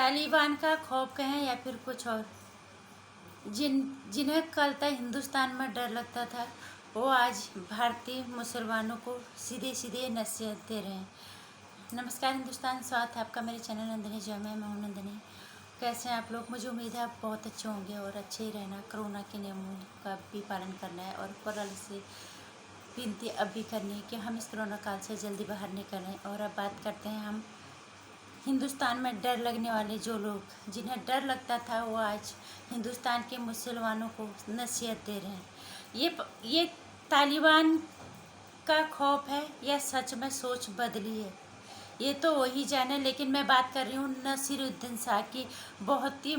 तालिबान का खौफ कहें या फिर कुछ और, जिन्हें कल तक हिंदुस्तान में डर लगता था, वो आज भारतीय मुसलमानों को सीधे सीधे नसीहत दे रहे हैं। नमस्कार हिंदुस्तान, स्वागत है आपका मेरे चैनल नंदिनी जो मैं हूं नंदिनी। कैसे हैं आप लोग? मुझे उम्मीद है आप बहुत अच्छे होंगे और अच्छे ही रहना। कोरोना के नियमों का भी पालन करना है और ऊपर वाले से विनती अब भी करनी है कि हम इस कोरोना काल से जल्दी बाहर निकलें। और अब बात करते हैं हम हिंदुस्तान में डर लगने वाले जो लोग, जिन्हें डर लगता था, वो आज हिंदुस्तान के मुसलमानों को नसीहत दे रहे हैं। ये तालिबान का खौफ है या सच में सोच बदली है, ये तो वही जाने। लेकिन मैं बात कर रही हूँ नसीरुद्दीन शाह की। बहुत ही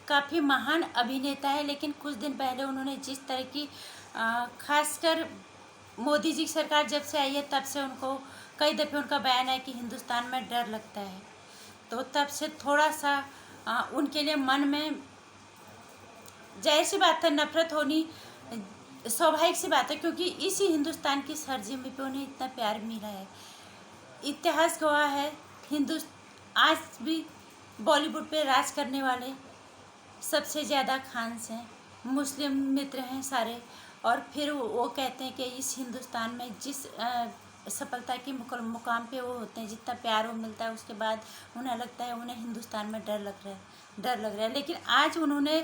काफ़ी महान अभिनेता है, लेकिन कुछ दिन पहले उन्होंने जिस तरह की खासकर मोदी जी की सरकार जब से आई है तब से उनको कई दफ़े उनका बयान है कि हिंदुस्तान में डर लगता है। तो तब से थोड़ा सा उनके लिए मन में जाहिर सी बात है नफरत होनी स्वाभाविक सी बात है, क्योंकि इसी हिंदुस्तान की सरजमी पे उन्हें इतना प्यार मिला है। इतिहास गवाह है, आज भी बॉलीवुड पे राज करने वाले सबसे ज़्यादा खान्स हैं, मुस्लिम मित्र हैं सारे। और फिर वो कहते हैं कि इस हिंदुस्तान में जिस सफलता की मुकाम पे वो होते हैं, जितना प्यार वो मिलता है, उसके बाद उन्हें लगता है उन्हें हिंदुस्तान में डर लग रहा है। लेकिन आज उन्होंने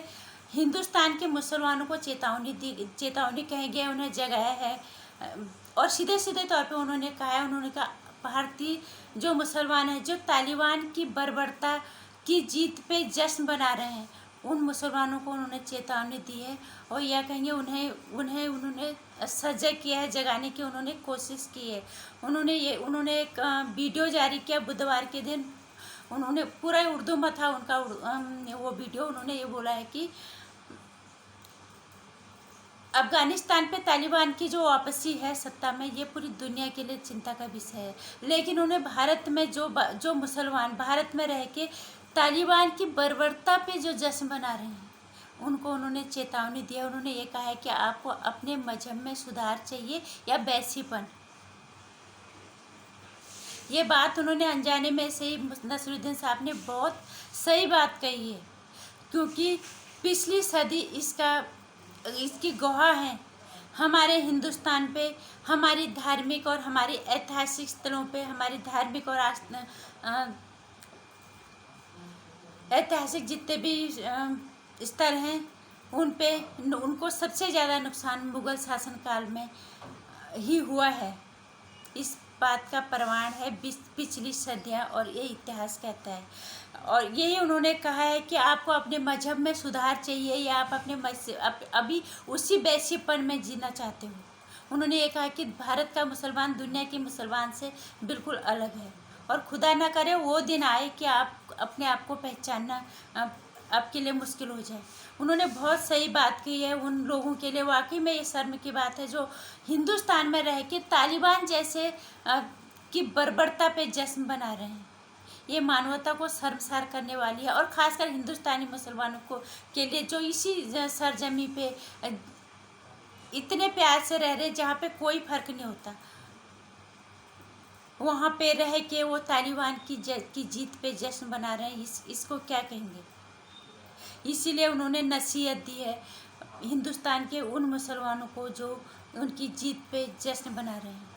हिंदुस्तान के मुसलमानों को चेतावनी कहेंगे, उन्हें जगाया है। और सीधे सीधे तौर पे उन्होंने कहा भारतीय जो मुसलमान हैं, जो तालिबान की बर्बरता की जीत पे जश्न मना रहे हैं, उन मुसलमानों को उन्होंने चेतावनी दी है। और यह कहेंगे उन्होंने सजग किया है, जगाने की उन्होंने कोशिश की है। उन्होंने एक वीडियो जारी किया बुधवार के दिन। उन्होंने पूरा उर्दू में था उनका वो वीडियो। उन्होंने ये बोला है कि अफगानिस्तान पे तालिबान की जो वापसी है सत्ता में, ये पूरी दुनिया के लिए चिंता का विषय है। लेकिन उन्हें भारत में जो मुसलमान भारत में रह के तालिबान की बर्बरता पे जो जश्न मना रहे हैं, उनको उन्होंने चेतावनी दी है। उन्होंने ये कहा है कि आपको अपने मजहब में सुधार चाहिए या वैसीपन। ये बात उन्होंने अनजाने में से ही नसीरुद्दीन साहब ने बहुत सही बात कही है, क्योंकि पिछली सदी इसकी गवाह हैं। हमारे हिंदुस्तान पे, हमारी धार्मिक और हमारी ऐतिहासिक स्थलों पे, हमारी धार्मिक और ऐतिहासिक जितने भी स्थल हैं, उनको सबसे ज़्यादा नुकसान मुग़ल शासनकाल में ही हुआ है। इस बात का प्रमाण है पिछली सदियाँ, और ये इतिहास कहता है। और यही उन्होंने कहा है कि आपको अपने मजहब में सुधार चाहिए या आप अभी उसी वैश्यपन में जीना चाहते हो। उन्होंने ये कहा कि भारत का मुसलमान दुनिया के मुसलमान से बिल्कुल अलग है, और खुदा ना करे वो दिन आए कि आप अपने आप को पहचानना आपके लिए मुश्किल हो जाए। उन्होंने बहुत सही बात की है उन लोगों के लिए। वाकई में ये शर्म की बात है जो हिंदुस्तान में रह के तालिबान जैसे की बर्बरता पे जश्न बना रहे हैं। ये मानवता को शर्मसार करने वाली है, और ख़ासकर हिंदुस्तानी मुसलमानों के लिए जो इसी सरजमी पे इतने प्यार से रह रहे, जहाँ पे कोई फ़र्क नहीं होता, वहाँ पे रह के वो तालिबान की जीत पे जश्न बना रहे हैं। इसको क्या कहेंगे? इसीलिए उन्होंने नसीहत दी है हिंदुस्तान के उन मुसलमानों को जो उनकी जीत पे जश्न बना रहे हैं।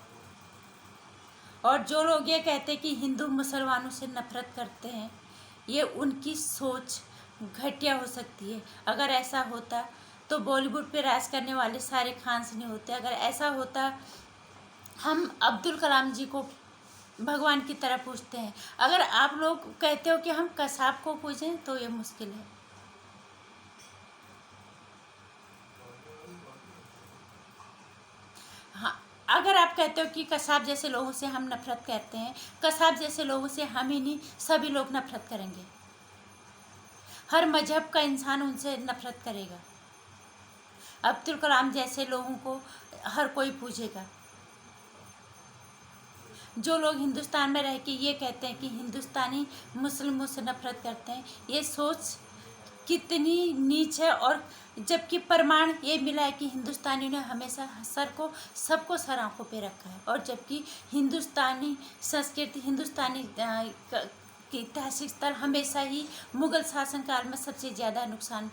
और जो लोग ये कहते हैं कि हिंदू मुसलमानों से नफरत करते हैं, ये उनकी सोच घटिया हो सकती है। अगर ऐसा होता तो बॉलीवुड पे राज करने वाले सारे खान्स नहीं होते। अगर ऐसा होता, हम अब्दुल कलाम जी को भगवान की तरह पूजते हैं। अगर आप लोग कहते हो कि हम कसाब को पूजें, तो ये मुश्किल है। हाँ, अगर आप कहते हो कि कसाब जैसे लोगों से हम नफरत करते हैं, कसाब जैसे लोगों से हम ही नहीं सभी लोग नफरत करेंगे। हर मजहब का इंसान उनसे नफरत करेगा। अब्दुल कलाम जैसे लोगों को हर कोई पूजेगा। जो लोग हिंदुस्तान में रह के ये कहते हैं कि हिंदुस्तानी मुस्लिमों से नफरत करते हैं, ये सोच कितनी नीच है। और जबकि प्रमाण ये मिला है कि हिंदुस्तानियों ने हमेशा सबको सर आँखों पे रखा है। और जबकि हिंदुस्तानी संस्कृति, हिंदुस्तानी कि ऐतिहासिक स्थल हमेशा ही मुग़ल शासनकाल में सबसे ज़्यादा नुकसान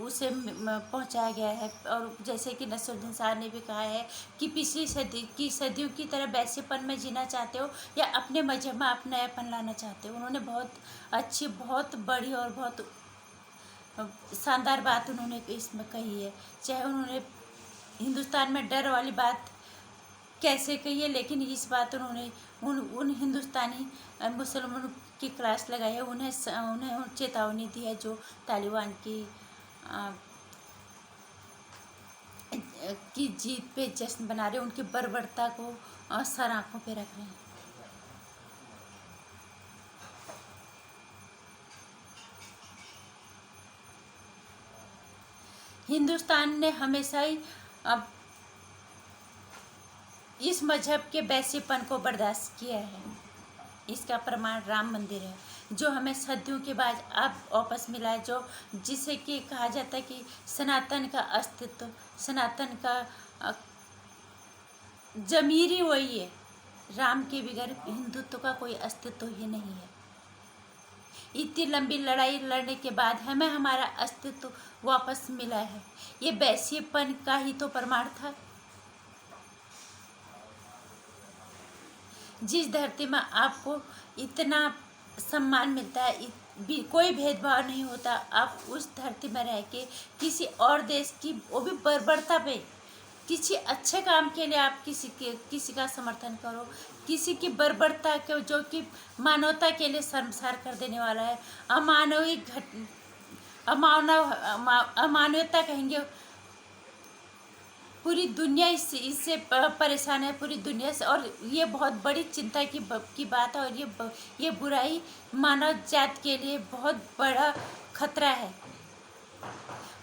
उसे पहुंचाया गया है। और जैसे कि नसीरुद्दीन शाह ने भी कहा है कि पिछली सदियों की तरह वैसेपन में जीना चाहते हो या अपने मजहब में आप नयापन लाना चाहते हो। उन्होंने बहुत अच्छी, बहुत बड़ी और बहुत शानदार बात उन्होंने इसमें कही है। चाहे उन्होंने हिंदुस्तान में डर वाली बात कैसे कही है, लेकिन इस बात उन्होंने उन हिंदुस्तानी मुसलमानों की क्लास लगाई है, उन्हें चेतावनी दी है जो तालिबान की जीत पे जश्न बना रहे, उनकी बर्बरता को सर आँखों पे रख रहे हैं। हिंदुस्तान ने हमेशा ही इस मजहब के वैसेपन को बर्दाश्त किया है। इसका प्रमाण राम मंदिर है, जो हमें सदियों के बाद अब वापस मिला है, जो जिसे कि कहा जाता है कि सनातन का अस्तित्व, सनातन का जमीर ही वही है। राम के बगैर हिंदुत्व का कोई अस्तित्व ही नहीं है। इतनी लंबी लड़ाई लड़ने के बाद हमें हमारा अस्तित्व वापस मिला है। ये वैसेपन का ही तो प्रमाण था। जिस धरती में आपको इतना सम्मान मिलता है, कोई भेदभाव नहीं होता, आप उस धरती में रह के किसी और देश की, वो भी बर्बरता पे, किसी अच्छे काम के लिए आप किसी का समर्थन करो, किसी की बर्बरता के जो कि मानवता के लिए शर्मसार कर देने वाला है, अमानवता कहेंगे। पूरी दुनिया इससे परेशान है, पूरी दुनिया से। और ये बहुत बड़ी चिंता की बात है, और ये बुराई मानव जात के लिए बहुत बड़ा खतरा है।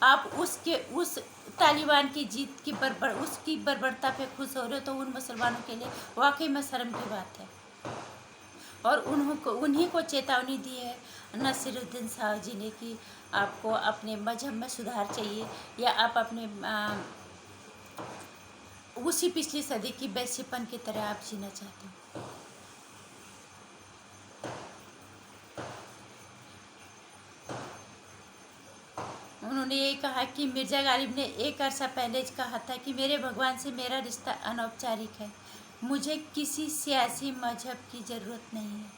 आप उस तालिबान की जीत की उसकी बर्बरता पे खुश हो रहे हो, तो उन मुसलमानों के लिए वाकई में शर्म की बात है। और उन्हीं को चेतावनी दी है नसीरुद्दीन शाह जी ने कि आपको अपने मजहब में सुधार चाहिए, या आप अपने उसी पिछली सदी की वैसेपन की तरह आप जीना चाहते हो। उन्होंने ये कहा कि मिर्ज़ा गालिब ने एक अरसा पहले कहा था कि मेरे भगवान से मेरा रिश्ता अनौपचारिक है, मुझे किसी सियासी मजहब की ज़रूरत नहीं है।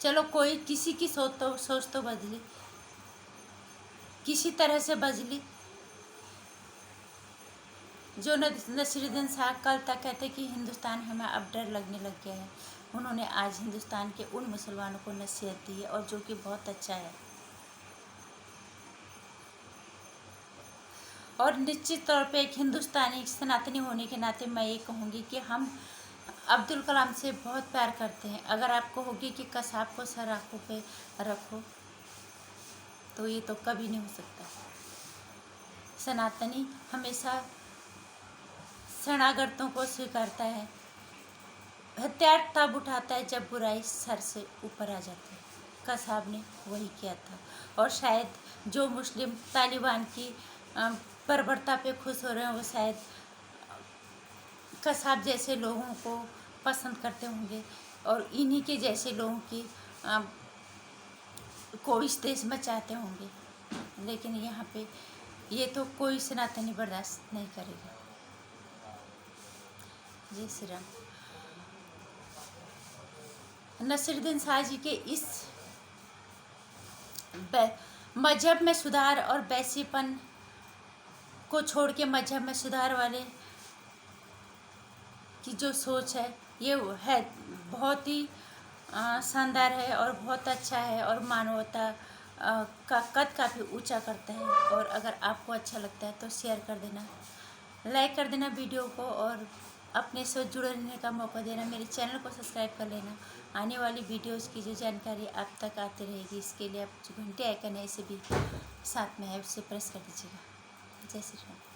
चलो, कोई किसी की सोच तो बदली, किसी तरह से बदली। जो नसीरुद्दीन शाह कल तक कहते कि हिंदुस्तान हमें अब डर लगने लग गया है, उन्होंने आज हिंदुस्तान के उन मुसलमानों को नसीहत दी है, और जो कि बहुत अच्छा है। और निश्चित तौर पे एक हिंदुस्तानी सनातनी होने के नाते मैं ये कहूँगी कि हम अब्दुल कलाम से बहुत प्यार करते हैं। अगर आपको होगी कि कसाब को सर आँखों पे रखो, तो ये तो कभी नहीं हो सकता। सनातनी हमेशा शरणागतों को स्वीकारता है, हथियार तब उठाता है जब बुराई सर से ऊपर आ जाती है। कसाब ने वही किया था, और शायद जो मुस्लिम तालिबान की बर्बरता पे खुश हो रहे हैं, वो शायद कसाब जैसे लोगों को पसंद करते होंगे, और इन्हीं के जैसे लोगों की को इस देश में चाहते होंगे। लेकिन यहाँ पे ये तो कोई सनातनी बर्दाश्त नहीं करेगा। जय श्री राम। नसीरुद्दीन शाह जी के इस मजहब में सुधार और वैसेपन को छोड़ के मजहब में सुधार वाले की जो सोच है, ये है बहुत ही शानदार है और बहुत अच्छा है, और मानवता का कद काफ़ी ऊंचा करता है। और अगर आपको अच्छा लगता है तो शेयर कर देना, लाइक कर देना वीडियो को, और अपने से जुड़े रहने का मौका देना। मेरे चैनल को सब्सक्राइब कर लेना। आने वाली वीडियोस की जो जानकारी आप तक आती रहेगी, इसके लिए आप जो घंटे आइकन है इसे भी साथ में है, उससे प्रेस कर दीजिएगा। जय श्री राम।